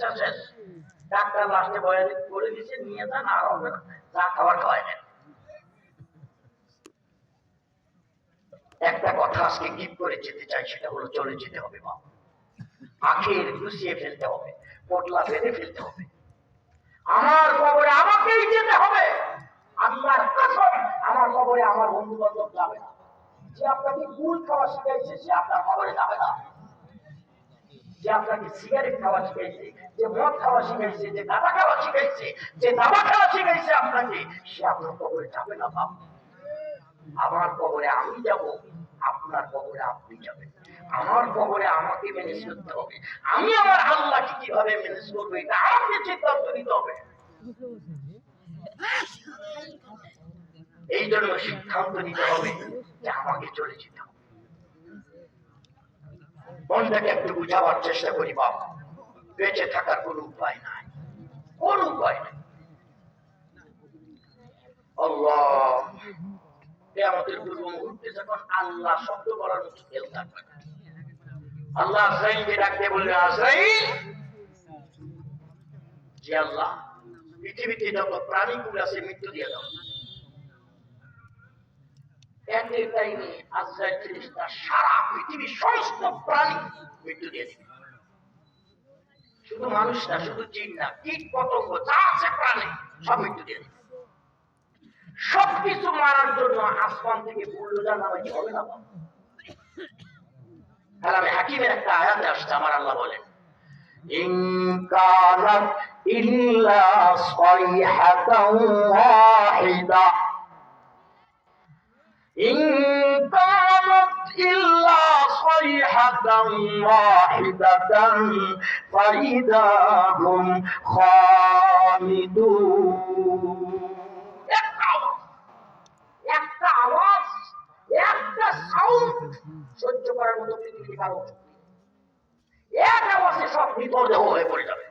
চিকিৎসা শেষ, ডাক্তার লাস্টে বলে দিচ্ছে নিয়ে যান, আর হবে না, যা খাবার খাওয়াই নেন। একটা কথা আজকে গিফট করে যেতে চাই, সেটা হলো চলে যেতে হবে মা, আখের গুছিয়ে ফেলতে হবে, পটলা বেঁধে ফেলতে হবে। আমার কবরে আমাকেই যেতে হবে, আল্লাহর কসম, আমার কবরে আমার বন্ধু বান্ধব যাবে না। যে আপনাকে গুল খাওয়া শিখাইছে সে আপনার কবরে যাবে না। যে আপনাকে সিগারেট খাওয়া শিখাইছে, যে মদ খাওয়া শিখাইছে, যে গাঁজা খাওয়া শিখাইছে, যে দাবা খাওয়া শিখাইছে আপনাকে, সে আপনার কবরে যাবে না বাপ। আমার কবরে আমি যাব, আপনার কবরে আপনি যাবেন। আমার কবরে আমাকে ম্যানেজ করতে হবে, আমি আমার আল্লাহকে কিভাবে ম্যানেজ করবো এটা আমাকে সিদ্ধান্ত নিতে হবে। এই জন্য সিদ্ধান্ত নিতে হবে যে আমাকে চলে যেতে হবে। মনটাকে একটু বুঝাবার চেষ্টা করি বাপ, বেঁচে থাকার কোনো উপায় নাই, কোন উপায় নাই। আল্লাহ কিয়ামতের পূর্ব মুহূর্তে যখন আল্লাহ শব্দ বলার মতো কেউ থাকবে না, আল্লাহ আজরাইলকে ডাকতে বললেন, আজরাইল, যে আল্লাহ পৃথিবীতে যত প্রাণীগুলো আছে মৃত্যু দিয়ে দাও। একই টাইমে আজরাইল ফেরেশতা সারা পৃথিবীর সমস্ত প্রাণী মৃত্যু দিয়ে দিবে। শুধু মানুষ না, শুধু জিন না, কীট পতঙ্গ যা আছে প্রাণী সব মৃত্যু দিয়ে দিবে। সবকিছু মারার জন্য আসমান থেকে বুলডোজার নামাইতে হবে না। কালামে হাকিমের একটা আয়াতে আসছে, আমার আল্লাহ বলেন, ইন কানাত ইল্লা সাইহাতান ওয়াহিদা, ইন কানাত ইল্লা সাইহাতান ওয়াহিদাতান ফাইদা হুম খামিদুন। একটা আওয়াজ, একটা সাউন্ড সহ্য করার মতো পৃথিবীতে কারো শক্তি নেই। এক আওয়াজে সব মৃতদেহ হয়ে পড়ে যাবে।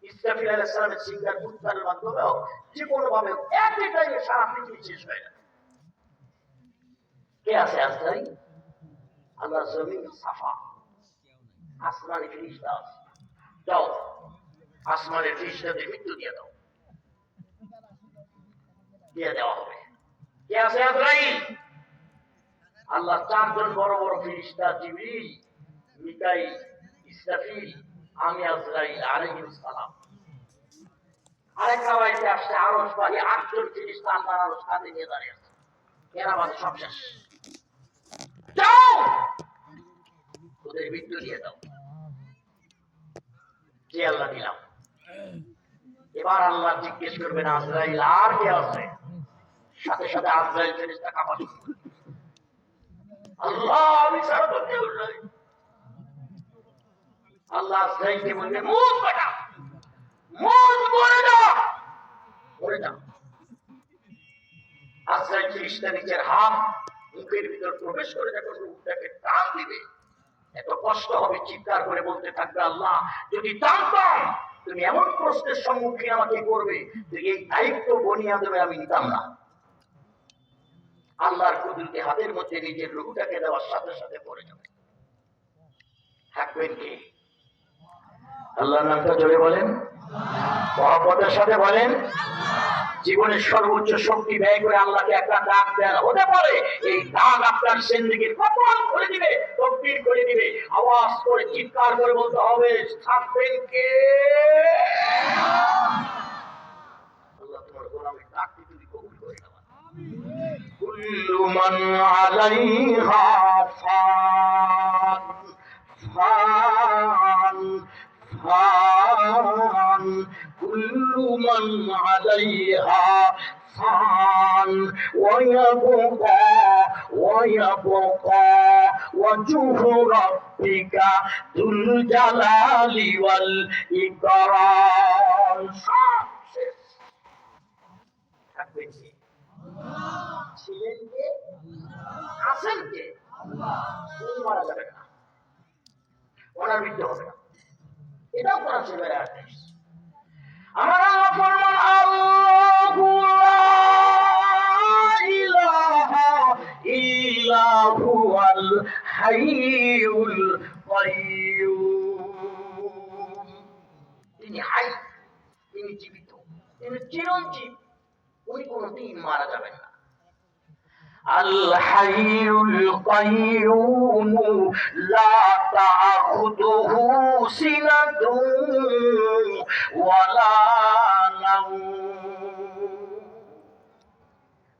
ইসরাফিল আলাইহিস সালামের সিংহার উত্থানের মাধ্যমে হোক, যে কোনো ভাবে একই টাইমে সারা পৃথিবী শেষ হয়ে যাবে। কে আছে আজরাইল? আল্লাহ জমিন সাফা, আসমানে ফেরেশতা আছে, যাও আসমানের ফেরেশতাদের মৃত্যু দিয়ে দাও, দিয়ে দেওয়া হবে। কে আছে আজরাইল? আল্লাহ চারজন বড় বড় ফেরেশতা, জিবরিল, মিকাইল, ইসরাফিল, আমি আজরাইল আলাইহিস সালাম। আরেকটা বাইতে আসছে আরশ বাহী 8 জন ফেরেশতা, আল্লাহর আরশ কাঁধে নিয়ে দাঁড়িয়ে আছে। এরা বাদে সব শেষ, যাও ওদের মৃত্যু দিয়ে দাও। যে আল্লাহ দিলাম। এবার আল্লাহ জিজ্ঞেস করবেন, আজরাইল আর কে আছে? সাথে সাথে আজরাইল ফেরেশতা কাঁপা শুরু করবে, আল্লাহ আমি ছাড়া তো কেউ নাই। আল্লাহ আজরাইলকে বলবে, মুত বেটা, মুত, মরে যা, মরে যা। আজরাইল ফেরেশতা নিজের হাত মুখের ভিতর প্রবেশ করে যখন রূহটাকে টান দিবে, এত কষ্ট হবে, চিৎকার করে বলতে থাকবে, আল্লাহ যদি জানতাম তুমি এমন প্রশ্নের সম্মুখীন আমাকে করবে, তো এই দায়িত্ব বনি আদমে আমি নিতাম না। আল্লাহর কুদরতি হাতের মধ্যে নিজের রূহটাকে দেওয়ার সাথে সাথে পড়ে যাবে। থাকবেন কে? আল্লাহর নামটা জোরে বলেন, মহব্বতের সাথে বলেন। জীবনের সর্বোচ্চ শক্তি ব্যয় করে আল্লাহকে একটা ডাক দেন, হতে পারে এই ডাক আপনার জিন্দেগির কপাল করে দিবে, তকদীর করে দিবে। আওয়াজ করে চিৎকার করে বলতে হবে, থাকবেন কে? আল্লাহ তোমার গোলামের ডাকটি তুমি কবুল করে নাও। কুল্লু মান আলাইহা ফান, ফান, ফান, কুল্লু মান আলাইহা ফান, ওয়ায়াবকা ওয়ায়াবকা ওয়াজহু রাব্বিকা যুল জালালি ওয়াল ইকরাম। থাকবেন কে? ছিলেন কে? আছেন কে? উনি মারা যাবে না, ওনার মৃত্যু হবে না। এটাও কোরআন শরীফের আয়াত। আমার আল্লাহ ফরমান, আল্লাহু লা ইলাহা ইল্লা হুয়াল হাইয়ুল কাইয়্যুম। চিরঞ্জীব, উনি কোনদিন মারা যাবেন না। الحي القيوم لا تأخذه سنة ولا نوم।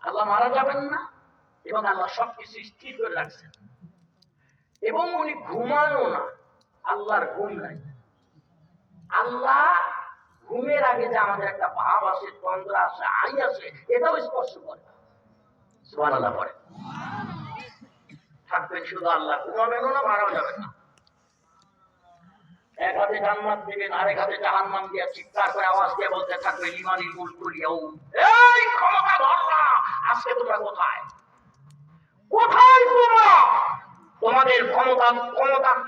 আল্লাহ মারা যাবেন না এবং আল্লাহ সবকিছু স্থির করে রাখছেন এবং উনি ঘুমানো না। আল্লাহর ঘুম নাই। আল্লাহ ঘুমের আগে যে আমাদের একটা ভাব আসে, তন্দ্রা আসে, আই আসে, এটাও স্পর্শ করে। সুবহানাল্লাহ পড়ে। থাকবেন শুধু আল্লাহ, ঘুমাবেনও না, মারাও যাবেন না। এক হাতে জান্নাত দিবেন, আরেক হাতে জাহান্নাম দিয়ে চিৎকার করে আওয়াজ দিয়ে বলতে থাকবে লিমানিল মুলকুল ইয়াউম। এই ক্ষমতা ধর না, আজকে তোমরা কোথায়? কোথায় তোমরা? তোমাদের ক্ষমতা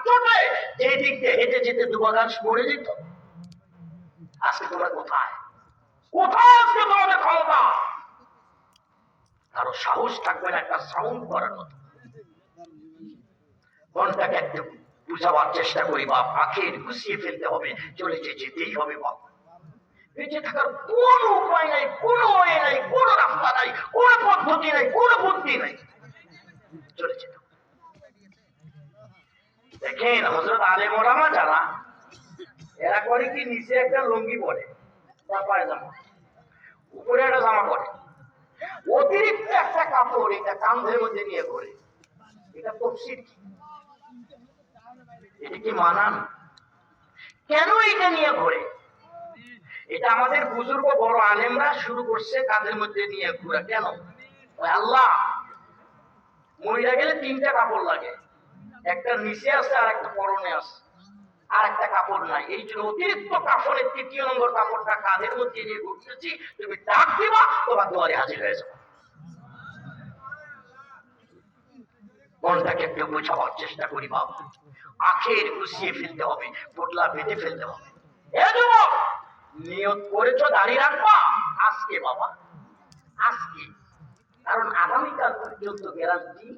চটে যে দিক দিয়ে হেঁটে যেতে দুবাগান পড়ে যেত। আজকে তোমরা কোথায়? কোথায় আজকে তোমাদের ক্ষমতা? কারো সাহস থাকবে না একটা সাউন্ড করার মতো। মনটাকে একটু বুঝাবার চেষ্টা করি বাপ, আখের গুছিয়ে ফেলতে হবে, চলে যেতেই হবে বাপ। বেঁচে থাকার কোন উপায় নাই, কোন ওয়ে নাই, কোন রাস্তা নাই, কোন পদ্ধতি নাই, কোন বুদ্ধি নাই, চলে যেতে। দেখেন হযরত আলেম ওলামা যারা, এরা করে কি, নিচে একটা লুঙ্গি পরে, পায়জামা, উপরে একটা জামা পরে, অতিরিক্ত একটা কাপড় এটা কাঁধের মধ্যে নিয়ে ঘোরে। এটা তফসির কি? এটা কি মানান? কেন এটা নিয়ে ঘোরে? এটা আমাদের বুজুর্গ বড় আলেমরা শুরু করছে কাঁধের মধ্যে নিয়ে ঘোরা। কেন? আল্লাহ, মহিলা গেলে তিনটা কাপড় লাগে, একটা নিচে আছে, আর একটা পরনে আছে, আর একটা কাপড় নাই। এই জন্য অতিরিক্ত কাপড়ের ৩য় নম্বর কাপড়টা কাঁধের মধ্যে নিয়ে ঘুরতেছি। তুমি ডাক দিবা, তোমার দুয়ারে হাজির হয়ে যাবে। মনটাকে একটু বোঝাবার চেষ্টা করি বাবা। আখের গুছিয়ে ফেলতে হবে, পোটলা বেঁধে ফেলতে হবে। এ যুবক, নিয়ত করেছো দাঁড়িয়ে রাখবা আজকে বাবা, আজকে, কারণ আগামীকাল পর্যন্ত গ্যারান্টি।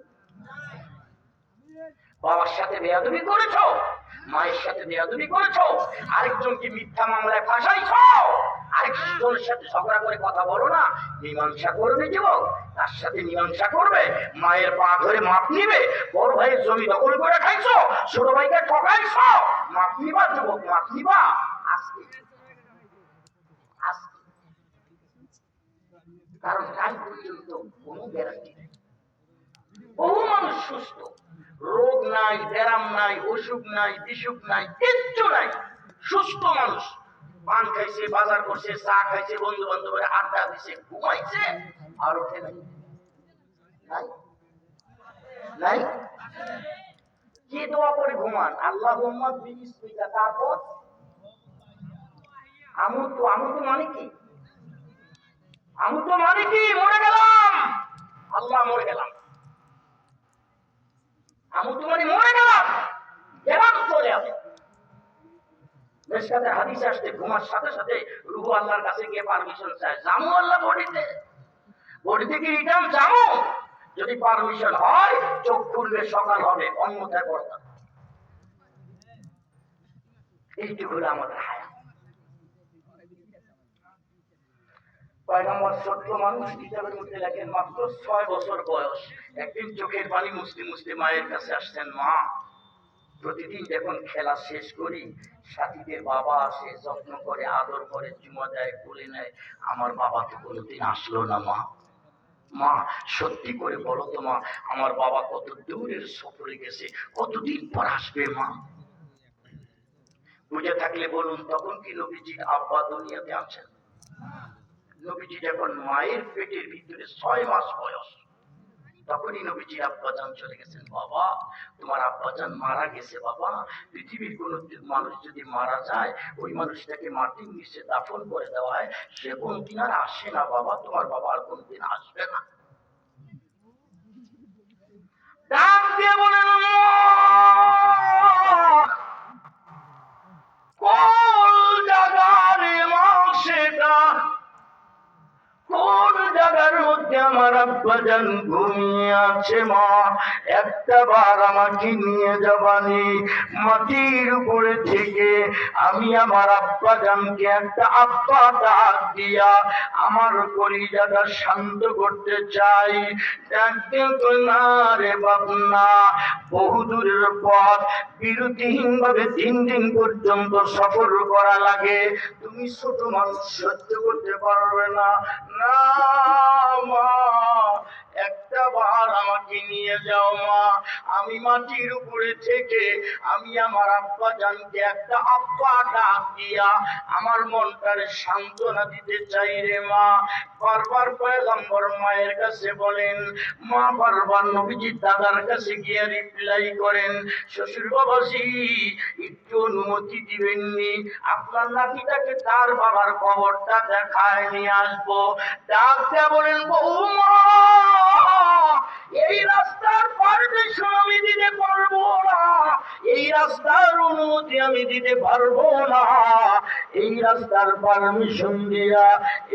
বাবার সাথে বেয়াদবি করেছো, মায়ের সাথে বেয়াদবি করেছো, আরেকজনকে মিথ্যা মামলায় ফাঁসাইছো, আরেকজনের সাথে ঝগড়া করে কথা বলো না, মীমাংসা করবে যুবক, তার সাথে মীমাংসা করবে, মায়ের পা ধরে মাপ নিবে। বড় ভাইয়ের জমি দখল করে খাইছো, ছোট ভাইকে ঠকাইছো, মাপ নিবা যুবক, মাপ নিবা আজকে, আজকে। কারণ কাল পর্যন্ত কোনো গ্যারান্টি নেই। বহু মানুষ সুস্থ, রোগ নাই, ব্যারাম নাই, অসুখ নাই, বিসুখ নাই, কিচ্ছু নাই, সুস্থ মানুষ। পান খাইছে, বাজার করছে, চা খাইছে, বন্ধু বান্ধবের আড্ডা দিছে, ঘুমাইছে, আর ওঠে নাই। নাই নাই কি দোয়া করে ঘুমান? আল্লাহুম্মা বিইসমিকা, তারপর আমুতু। আমুতু মানে কি? আমুতু মানে কি? মরে গেলাম, আল্লাহ মরে গেলাম। আমুতু মানে মরে গেলাম, গেলাম চলে আসে। মেশকাতের হাদিস আসছে, ঘুমার সাথে সাথে রূহ আল্লাহর কাছে গিয়ে পারমিশন চায়, জামু আল্লাহ বডিতে, বডিতে কি রিটার্ন জামু? যদি পারমিশন হয় চোখ খুলবে, সকাল হবে, অন্যথায় পড়তা। এইটুকু হলো আমাদের হায়াত। পয়গম্বর ছোট্ট মানুষ, কিতাবের মধ্যে লেখেন মাত্র 6 বছর বয়স, একদিন চোখের পানি মুছতে মুছতে মায়ের কাছে আসছেন, মা, প্রতিদিন যখন খেলা শেষ করি সাথীদের বাবা আসে, যত্ন করে, আদর করে, চুমা দেয়, কোলে নেয়, আমার বাবা তো কোনোদিন আসলো না মা। মা সত্যি করে বলো তো মা, আমার বাবা কত দূরের সফরে গেছে, কতদিন পর আসবে মা? বুঝে থাকলে বলুন, তখন কি নবীজির আব্বা দুনিয়াতে আছেন? নবীজি যখন মায়ের পেটের ভিতরে 6 মাস বয়স, তখনই নবীজির আব্বাজান চলে গেছেন। বাবা, তোমার আব্বাজান মারা গেছে বাবা। পৃথিবীর কোন মানুষ যদি মারা যায়, ওই মানুষটাকে মাটির নিচে দাফন করে দেওয়া হয়, সে কোনদিন আর আসে না বাবা, তোমার বাবা আর কোনদিন আসবে না। ডাক দিয়ে বলেন, কোন জায়গার মা সেটা, কোন জায়গার মধ্যে আমার আব্বাজান ঘুমিয়ে আছে মা, একটা বার আমাকে নিয়ে যাবানি। মাটির উপরে থেকে আমি আমার আব্বাজানকে একটা আব্বা ডাক দিয়া আমার কলিজাটা শান্ত করতে চাই। ডাকতে কই না রে বাবনা, বহু দূরের পথ, বিরতিহীন ভাবে 3 দিন পর্যন্ত সফর করা লাগে, তুমি ছোট মানুষ সহ্য করতে পারবে না। না মা, একটা বার আমাকে নিয়ে যাও মা। আমি মাটির উপরে থেকে আমি আমার আব্বা জানকে একটা আব্বা ডাক দিয়া আমার মনটারে সান্ত্বনা দিতে চাই রে মা। বারবার পয়গম্বর মায়ের কাছে বলেন, মা বারবার নবীজির দাদার কাছে গিয়ে রিপ্লাই করেন, শ্বশুর বাবাজি একটু অনুমতি দিবেননি, আপনার নাতিটাকে তার বাবার কবরটা দেখায় নিয়ে আসবো। ডাক দিয়া বলেন, বৌমা এই রাস্তার পারমিশন আমি দিতে পারবো না, এই রাস্তার অনুমতি আমি দিতে পারবো না। এই রাস্তার পারমিশন দিয়া,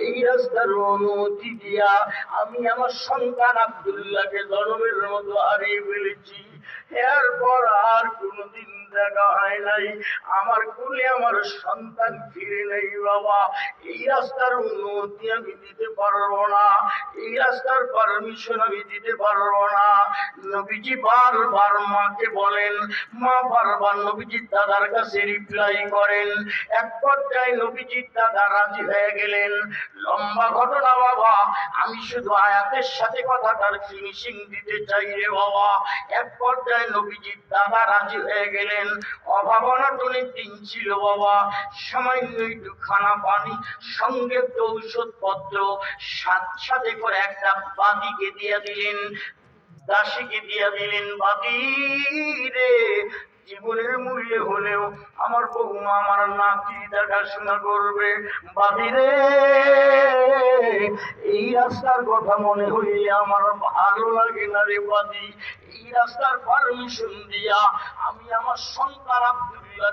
এই রাস্তার অনুমতি দিয়া আমি আমার সন্তান আব্দুল্লাহকে জনমের মতো হারিয়ে ফেলেছি। এরপর আর কোনদিন দেখা হয় নাই, আমার কোলে আমার সন্তান ফিরে নেই বাবা। এই রাস্তার অনুমতি আমি দিতে পারবো না, এই রাস্তার পারমিশন আমি দিতে পারবো না। নবীজি বারবার মাকে বলেন, মা বারবার নবীজির দাদার কাছে রিপ্লাই করেন। এক পর্যায়ে নবীজির দাদা রাজি হয়ে গেলেন। লম্বা ঘটনা বাবা, আমি শুধু আয়াতের সাথে কথাটার ফিনিশিং দিতে চাই রে বাবা। এক পর্যায়ে নবীজির দাদা রাজি হয়ে গেলেন। অভাবনাটনের দিন ছিল বাবা, সামান্য একটু খানা পানি, সঙ্গে ঔষধপত্র, সাথে করে একটা বাদিকে দিয়ে দিলেন, দাসীকে দিয়ে দিলেন। বাদি রে, জীবনের মূল্যে হলেও আমার বৌমা আমার নাতি দেখাশোনা করবে। বাদি রে, এই রাস্তার কথা মনে হইলে আমার ভালো লাগে না রে বাদি। এই রাস্তার পারমিশন দিয়া আমি আমার সন্তান আব্দুল্লাহ